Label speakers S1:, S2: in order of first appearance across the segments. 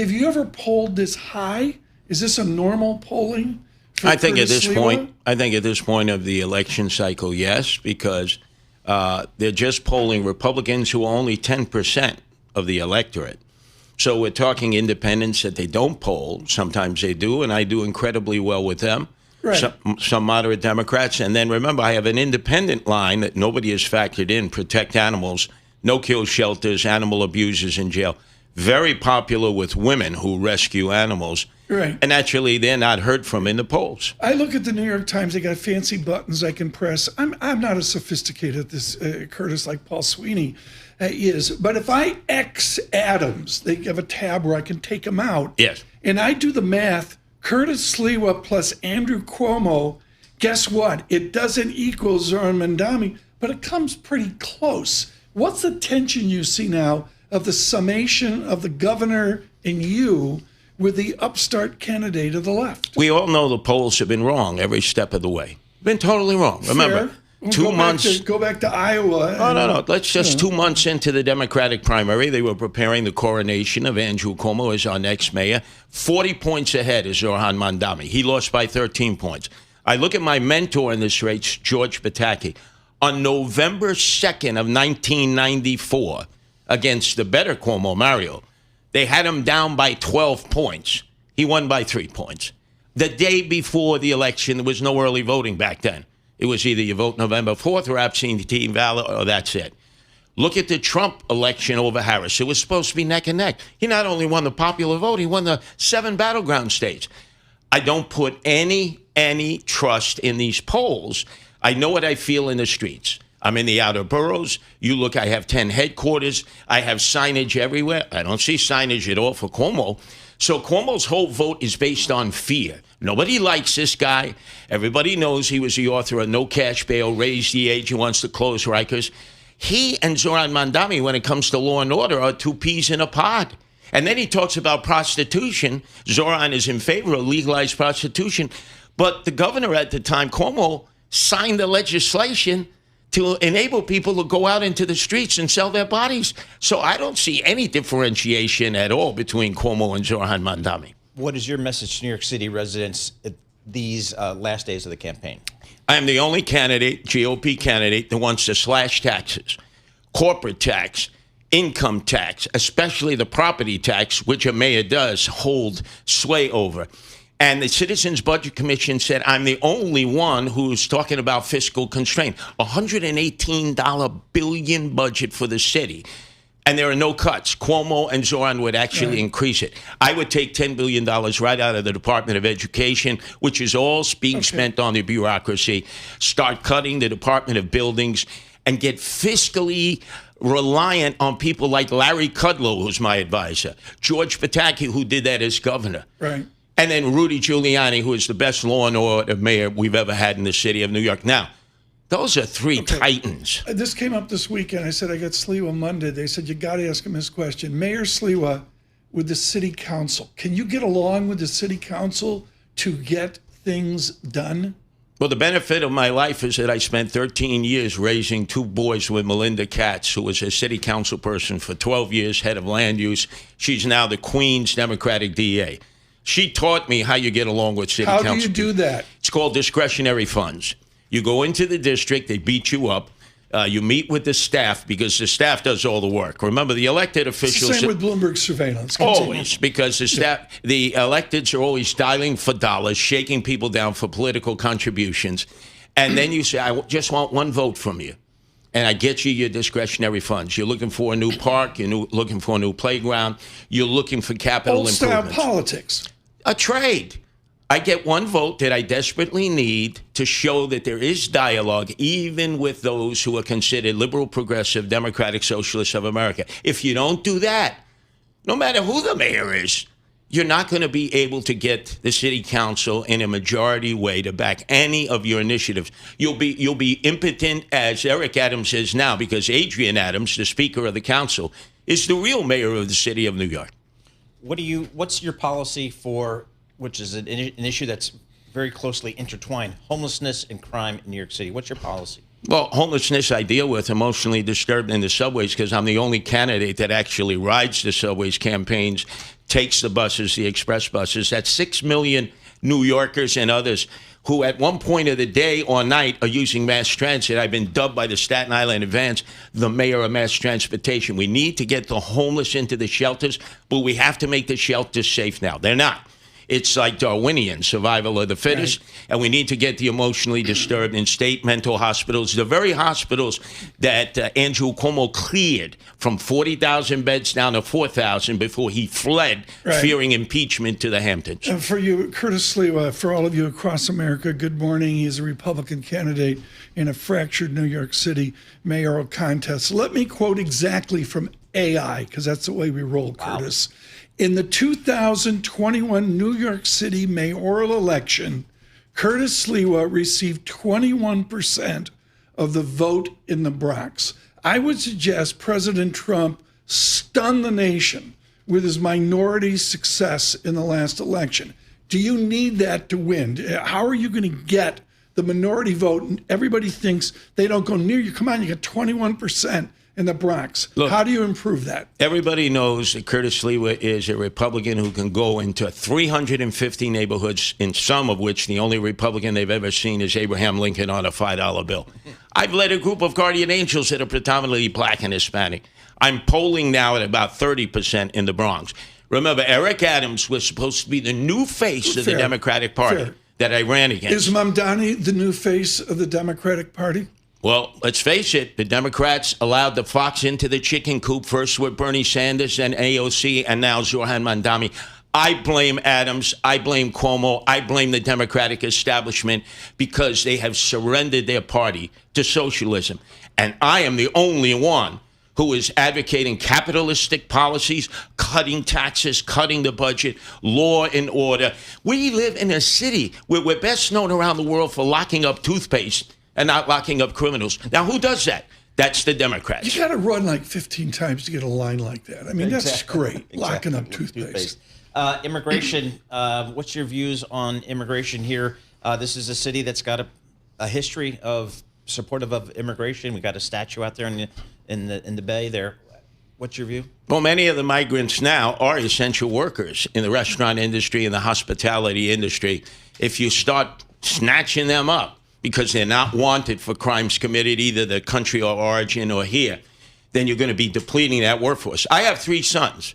S1: Have you ever polled this high? Is this a normal polling?
S2: I think at this point of the election cycle, yes, because they're just polling Republicans who are only 10% of the electorate. So we're talking independents that they don't poll. Sometimes they do, and I do incredibly well with them.
S1: Right.
S2: Some moderate Democrats. And then remember, I have an independent line that nobody has factored in: protect animals, no-kill shelters, animal abusers in jail. Very popular with women who rescue animals.
S1: Right.
S2: And actually, they're not heard from in the polls.
S1: I look at the New York Times. They got fancy buttons I can press. I'm not as sophisticated at this, Curtis, like Paul Sweeney is. But if I X Adams, they have a tab where I can take them out.
S2: Yes.
S1: And I do the math. Curtis Sliwa plus Andrew Cuomo, guess what? It doesn't equal Zohran Mamdani, but it comes pretty close. What's the tension you see now of the summation of the governor and you with the upstart candidate of the left?
S2: We all know the polls have been wrong every step of the way. Been totally wrong. Remember,
S1: Fair.
S2: 2 months.
S1: Go back to Iowa.
S2: No. Let's just 2 months into the Democratic primary, they were preparing the coronation of Andrew Cuomo as our next mayor. 40 points ahead is Zohran Mamdani. He lost by 13 points. I look at my mentor in this race, George Pataki. On November 2nd of 1994, against the better Cuomo, Mario, they had him down by 12 points. He won by 3 points. The day before the election, there was no early voting back then. It was either you vote November 4th or absentee ballot, or that's it. Look at the Trump election over Harris. It was supposed to be neck and neck. He not only won the popular vote, he won the 7 battleground states. I don't put any trust in these polls. I know what I feel in the streets. I'm in the outer boroughs. You look, I have 10 headquarters. I have signage everywhere. I don't see signage at all for Cuomo. So Cuomo's whole vote is based on fear. Nobody likes this guy. Everybody knows he was the author of No Cash Bail, Raise the Age, he wants to close Rikers. He and Zohran Mamdani, when it comes to law and order, are 2 peas in a pod. And then he talks about prostitution. Zohran is in favor of legalized prostitution. But the governor at the time, Cuomo, signed the legislation to enable people to go out into the streets and sell their bodies. So I don't see any differentiation at all between Cuomo and Zohran Mamdani.
S3: What is your message to New York City residents at these last days of the campaign?
S2: I am the only candidate, GOP candidate, that wants to slash taxes, corporate tax, income tax, especially the property tax, which a mayor does hold sway over. And the Citizens Budget Commission said, I'm the only one who's talking about fiscal constraint. $118 billion budget for the city. And there are no cuts. Cuomo and Zohran would actually increase it. I would take $10 billion right out of the Department of Education, which is all being spent on the bureaucracy. Start cutting the Department of Buildings and get fiscally reliant on people like Larry Kudlow, who's my advisor, George Pataki, who did that as governor.
S1: Right.
S2: And then Rudy Giuliani, who is the best law and order mayor we've ever had in the city of New York. Now, those are 3 titans.
S1: This came up this weekend. I said, I got Sliwa Monday. They said, you got to ask him this question. Mayor Sliwa with the city council. Can you get along with the city council to get things done?
S2: Well, the benefit of my life is that I spent 13 years raising 2 boys with Melinda Katz, who was a city council person for 12 years, head of land use. She's now the Queens Democratic DA. She taught me how you get along with city council.
S1: How do you do that?
S2: It's called discretionary funds. You go into the district, they beat you up. You meet with the staff because the staff does all the work. Remember, the elected officials...
S1: Same with Bloomberg surveillance. Continue.
S2: Always, because the staff, the electeds are always dialing for dollars, shaking people down for political contributions. And then you say, I just want 1 vote from you. And I get you your discretionary funds. You're looking for a new park. You're looking for a new playground. You're looking for capital improvements.
S1: Old-style politics.
S2: A trade. I get 1 vote that I desperately need to show that there is dialogue, even with those who are considered liberal, progressive, democratic, socialists of America. If you don't do that, no matter who the mayor is, you're not going to be able to get the city council in a majority way to back any of your initiatives. You'll be impotent, as Eric Adams is now, because Adrian Adams, the Speaker of the Council, is the real mayor of the city of New York.
S3: What's your policy for, which is an issue that's very closely intertwined, homelessness and crime in New York City? What's your policy?
S2: Well, homelessness I deal with, emotionally disturbed in the subways, because I'm the only candidate that actually rides the subways, campaigns, takes the buses, the express buses. That's 6 million New Yorkers and others who at one point of the day or night are using mass transit. I've been dubbed by the Staten Island Advance the mayor of mass transportation. We need to get the homeless into the shelters, but we have to make the shelters safe now. They're not. It's like Darwinian, survival of the fittest, right. And we need to get the emotionally disturbed in state mental hospitals, the very hospitals that Andrew Cuomo cleared from 40,000 beds down to 4,000 before he fled, right, fearing impeachment to the Hamptons.
S1: And for you, Curtis Sliwa, for all of you across America, good morning. He's a Republican candidate in a fractured New York City mayoral contest. Let me quote exactly from AI, because that's the way we roll, Curtis. Wow. In the 2021 New York City mayoral election, Curtis Sliwa received 21% of the vote in the Bronx. I would suggest President Trump stunned the nation with his minority success in the last election. Do you need that to win? How are you going to get the minority vote? And everybody thinks they don't go near you. Come on, you got 21% in the Bronx. Look, how do you improve that?
S2: Everybody knows that Curtis Sliwa is a Republican who can go into 350 neighborhoods, in some of which the only Republican they've ever seen is Abraham Lincoln on a $5 bill. I've led a group of guardian angels that are predominantly black and Hispanic. I'm polling now at about 30% in the Bronx. Remember, Eric Adams was supposed to be the new face of the Democratic Party that I ran against.
S1: Is Mamdani the new face of the Democratic Party?
S2: Well, let's face it, the Democrats allowed the fox into the chicken coop, first with Bernie Sanders, then AOC, and now Zohran Mamdani. I blame Adams, I blame Cuomo, I blame the Democratic establishment because they have surrendered their party to socialism. And I am the only one who is advocating capitalistic policies, cutting taxes, cutting the budget, law and order. We live in a city where we're best known around the world for locking up toothpaste and not locking up criminals. Now, who does that? That's the Democrats.
S1: You got to run like 15 times to get a line like that. I mean, that's great, locking up toothpaste.
S3: Immigration, what's your views on immigration here? This is a city that's got a history of supportive of immigration. We got a statue out there in the bay there. What's your view?
S2: Well, many of the migrants now are essential workers in the restaurant industry and the hospitality industry. If you start snatching them up because they're not wanted for crimes committed either the country of origin or here, then you're going to be depleting that workforce. I have 3 sons.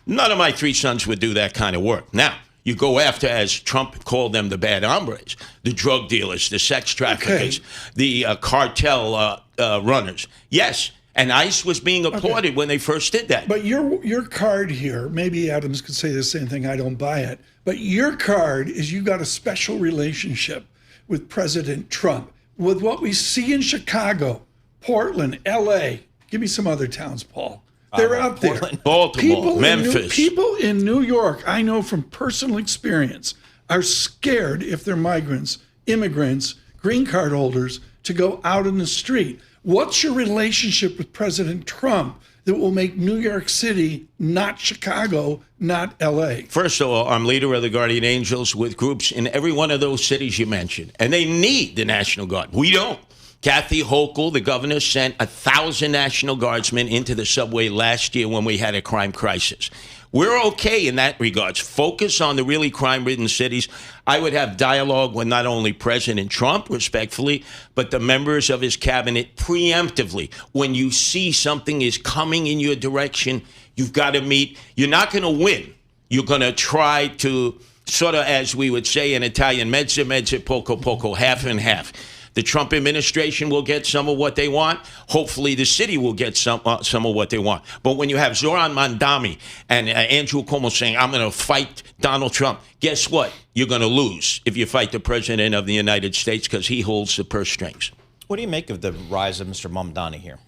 S2: None of my 3 sons would do that kind of work. Now, you go after, as Trump called them, the bad hombres, the drug dealers, the sex traffickers, the cartel runners. Yes, and ICE was being applauded when they first did that.
S1: But your card here, maybe Adams could say the same thing, I don't buy it, but your card is you got a special relationship with President Trump. With what we see in Chicago, Portland, L.A., give me some other towns, Paul. They're out there.
S2: Portland, Baltimore, Memphis.
S1: People in New York, I know from personal experience, are scared if they're migrants, immigrants, green card holders, to go out in the street. What's your relationship with President Trump that will make New York City not Chicago, not L.A.?
S2: First of all, I'm leader of the Guardian Angels with groups in every one of those cities you mentioned, and they need the National Guard. We don't. Kathy Hochul, the governor, sent 1,000 National Guardsmen into the subway last year when we had a crime crisis. We're okay in that regards. Focus on the really crime-ridden cities. I would have dialogue with not only President Trump, respectfully, but the members of his cabinet preemptively. When you see something is coming in your direction, you've got to meet. You're not going to win. You're going to try to, sort of as we would say in Italian, mezza, mezza, poco, poco, half and half. The Trump administration will get some of what they want. Hopefully, the city will get some of what they want. But when you have Zohran Mamdani and Andrew Cuomo saying, I'm going to fight Donald Trump, guess what? You're going to lose if you fight the president of the United States because he holds the purse strings.
S3: What do you make of the rise of Mr. Mamdani here?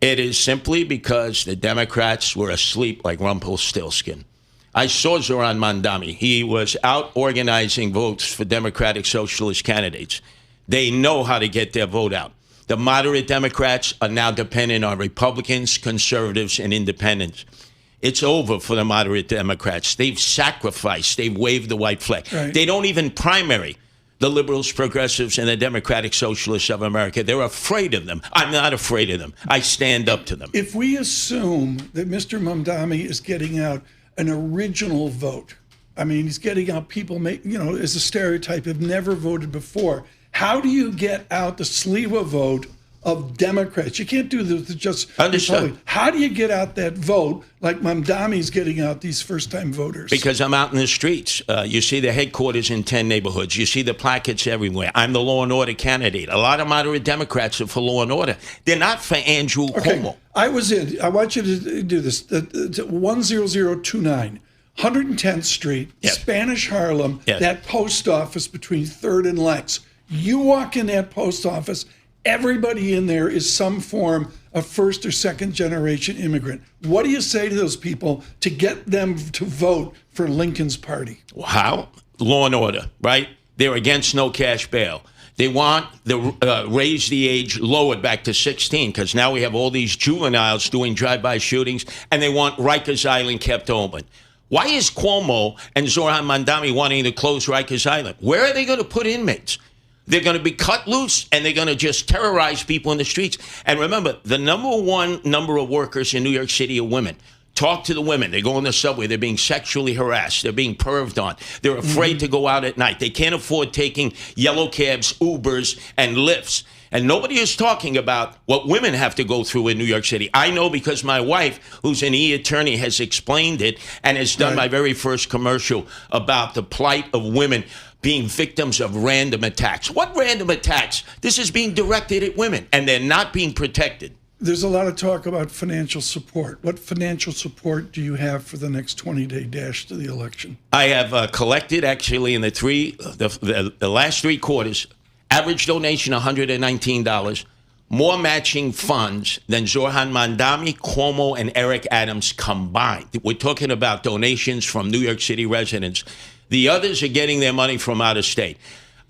S2: It is simply because the Democrats were asleep like Rumpelstiltskin. I saw Zohran Mamdani. He was out organizing votes for Democratic Socialist candidates. They know how to get their vote out. The moderate Democrats are now dependent on Republicans, conservatives, and independents. It's over for the moderate Democrats. They've sacrificed. They've waved the white flag. Right. They don't even primary. the liberals, progressives, and the Democratic Socialists of America. They're afraid of them. I'm not afraid of them. I stand up to them.
S1: If we assume that Mr. Mamdani is getting out an original vote, I mean, he's getting out people, as a stereotype, have never voted before. How do you get out the Sliwa vote of Democrats? You can't do the just
S2: Understood.
S1: Republican. How do you get out that vote like Mamdani's getting out these first-time voters?
S2: Because I'm out in the streets. You see the headquarters in 10 neighborhoods. You see the placards everywhere. I'm the law and order candidate. A lot of moderate Democrats are for law and order. They're not for Andrew Cuomo.
S1: I want you to do this. 10029. 110th Street,
S2: Yes.
S1: Spanish Harlem,
S2: Yes.
S1: that post office between 3rd and Lex. You walk in that post office, everybody in there is some form of first or second generation immigrant. What do you say to those people to get them to vote for Lincoln's party?
S2: How? Law and order, right? They're against no cash bail. They want the raise the age lowered back to 16 because now we have all these juveniles doing drive-by shootings, and they want Rikers Island kept open. Why is Cuomo and Zohran Mamdani wanting to close Rikers Island? Where are they going to put inmates? They're going to be cut loose, and they're going to just terrorize people in the streets. And remember, the number of workers in New York City are women. Talk to the women. They go on the subway. They're being sexually harassed. They're being perved on. They're afraid to go out at night. They can't afford taking yellow cabs, Ubers, and Lyfts. And nobody is talking about what women have to go through in New York City. I know because my wife, who's an attorney, has explained it and has done my very first commercial about the plight of women being victims of random attacks. What random attacks? This is being directed at women, and they're not being protected.
S1: There's a lot of talk about financial support. What financial support do you have for the next 20-day dash to the election?
S2: I have collected, actually, in the last 3 quarters, average donation $119, more matching funds than Zohran Mamdani, Cuomo, and Eric Adams combined. We're talking about donations from New York City residents. The others are getting their money from out of state.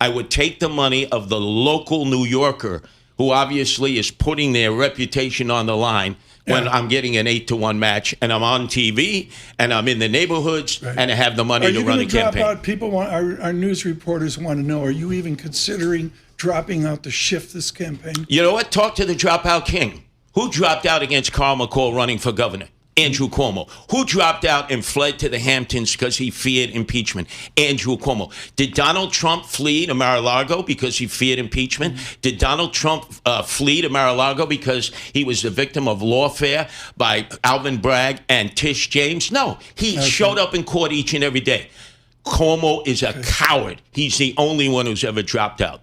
S2: I would take the money of the local New Yorker who obviously is putting their reputation on the line when I'm getting an 8-to-1 match and I'm on TV and I'm in the neighborhoods and I have the money to run a campaign.
S1: Out? People want our news reporters want to know, are you even considering dropping out to shift this campaign?
S2: You know what? Talk to the dropout king. Who dropped out against Carl McCall running for governor? Andrew Cuomo. Who dropped out and fled to the Hamptons because he feared impeachment? Andrew Cuomo. Did Donald Trump flee to Mar-a-Lago because he feared impeachment? Did Donald Trump flee to Mar-a-Lago because he was the victim of lawfare by Alvin Bragg and Tish James? No, he showed up in court each and every day. Cuomo is a coward. He's the only one who's ever dropped out.